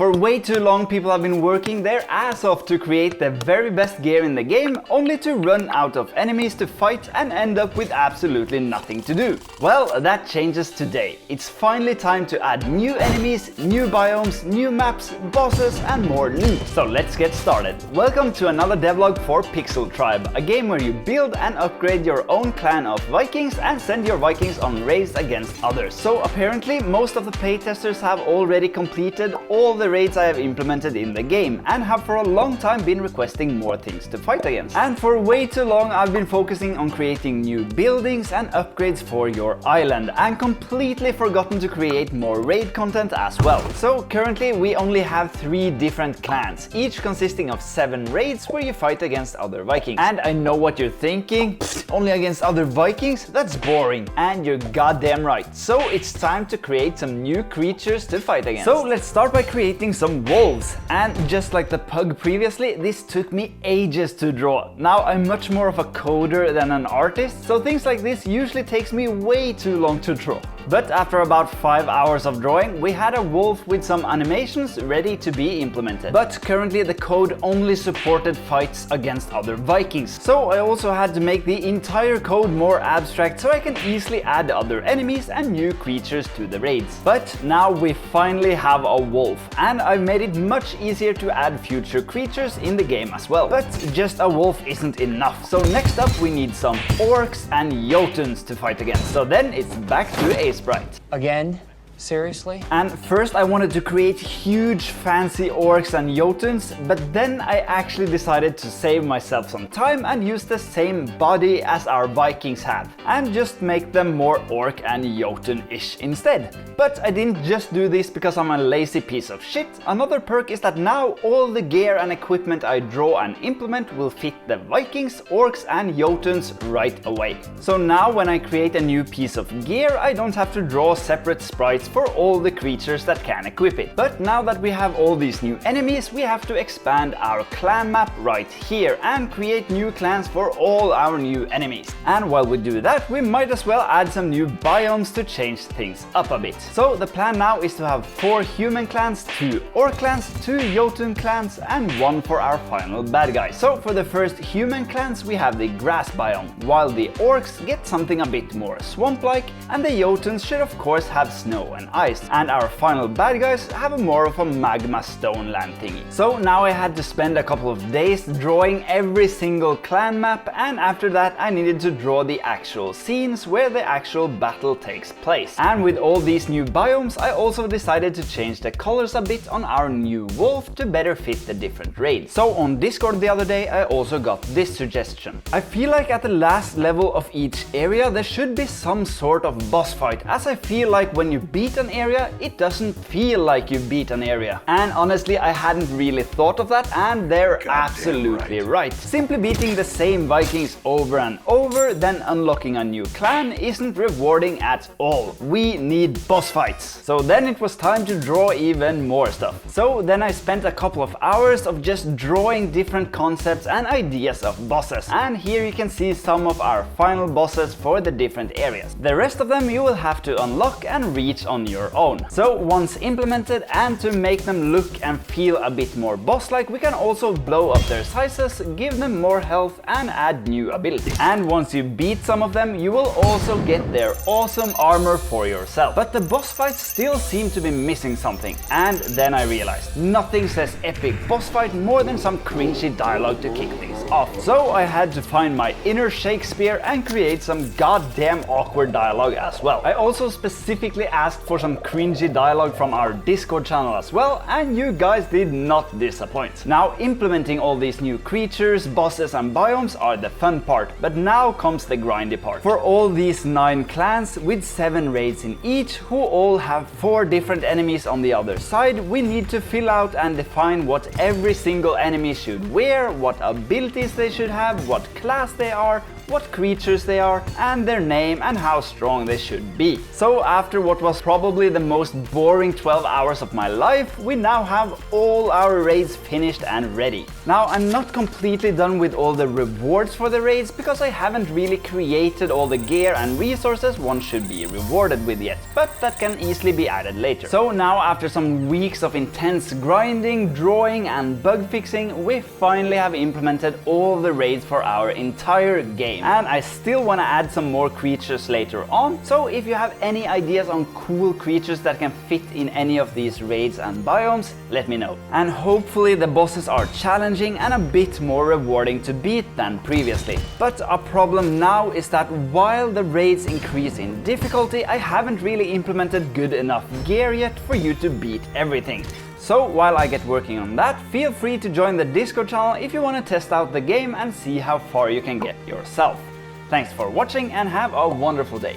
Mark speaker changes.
Speaker 1: For way too long people have been working their ass off to create the very best gear in the game, only to run out of enemies to fight and end up with absolutely nothing to do. Well, that changes today. It's finally time to add new enemies, new biomes, new maps, bosses and more loot. So let's get started. Welcome to another devlog for PixelTribe, a game where you build and upgrade your own clan of vikings and send your vikings on raids against others. So apparently most of the playtesters have already completed all the raids I have implemented in the game and have for a long time been requesting more things to fight against. And for way too long I've been focusing on creating new buildings and upgrades for your island and completely forgotten to create more raid content as well. So currently we only have 3 different clans, each consisting of 7 raids where you fight against other vikings. And I know what you're thinking, only against other vikings? That's boring. And you're goddamn right. So it's time to create some new creatures to fight against. So let's start by creating some wolves. And just like the pug previously, this took me ages to draw. Now I'm much more of a coder than an artist, so things like this usually takes me way too long to draw. But after about 5 hours of drawing, we had a wolf with some animations ready to be implemented. But currently the code only supported fights against other vikings. So I also had to make the entire code more abstract so I can easily add other enemies and new creatures to the raids. But now we finally have a wolf, and I've made it much easier to add future creatures in the game as well. But just a wolf isn't enough. So next up we need some orcs and jotuns to fight against. So then it's back to a sprite.
Speaker 2: Again? Seriously?
Speaker 1: And first I wanted to create huge fancy orcs and jotuns, but then I actually decided to save myself some time and use the same body as our vikings have, and just make them more orc and jotun-ish instead. But I didn't just do this because I'm a lazy piece of shit. Another perk is that now all the gear and equipment I draw and implement will fit the vikings, orcs and jotuns right away. So now when I create a new piece of gear, I don't have to draw separate sprites for all the creatures that can equip it. But now that we have all these new enemies, we have to expand our clan map right here and create new clans for all our new enemies. And while we do that, we might as well add some new biomes to change things up a bit. So the plan now is to have 4 human clans, 2 orc clans, 2 jotun clans and 1 for our final bad guy. So for the first human clans we have the grass biome, while the orcs get something a bit more swamp-like, and the jotuns should of course have snow and ice, and our final bad guys have more of a magma stone land thingy. So now I had to spend a couple of days drawing every single clan map, and after that I needed to draw the actual scenes where the actual battle takes place. And with all these new biomes I also decided to change the colors a bit on our new wolf to better fit the different raids. So on Discord the other day I also got this suggestion. I feel like at the last level of each area there should be some sort of boss fight, as I feel like when you beat an area, it doesn't feel like you beat an area. And honestly, I hadn't really thought of that, and they're absolutely right. Simply beating the same vikings over and over, then unlocking a new clan isn't rewarding at all. We need boss fights. So then it was time to draw even more stuff. So then I spent a couple of hours of just drawing different concepts and ideas of bosses. And here you can see some of our final bosses for the different areas. The rest of them you will have to unlock and reach on your own. So once implemented, and to make them look and feel a bit more boss-like, we can also blow up their sizes, give them more health and add new abilities. And once you beat some of them, you will also get their awesome armor for yourself. But the boss fights still seem to be missing something. And then I realized nothing says epic boss fight more than some cringy dialogue to kick things off. So I had to find my inner Shakespeare and create some goddamn awkward dialogue as well. I also specifically asked for some cringy dialogue from our Discord channel as well, and you guys did not disappoint. Now implementing all these new creatures, bosses and biomes are the fun part, but now comes the grindy part. For all these 9 clans with 7 raids in each, who all have 4 different enemies on the other side, we need to fill out and define what every single enemy should wear, what abilities they should have, what class they are, what creatures they are, and their name and how strong they should be. So after what was probably the most boring 12 hours of my life, we now have all our raids finished and ready. Now I'm not completely done with all the rewards for the raids because I haven't really created all the gear and resources one should be rewarded with yet, but that can easily be added later. So now after some weeks of intense grinding, drawing and bug fixing, we finally have implemented all the raids for our entire game. And I still want to add some more creatures later on, so if you have any ideas on cool creatures that can fit in any of these raids and biomes, let me know. And hopefully the bosses are challenging and a bit more rewarding to beat than previously. But a problem now is that while the raids increase in difficulty, I haven't really implemented good enough gear yet for you to beat everything. So while I get working on that, feel free to join the Discord channel if you want to test out the game and see how far you can get yourself. Thanks for watching and have a wonderful day.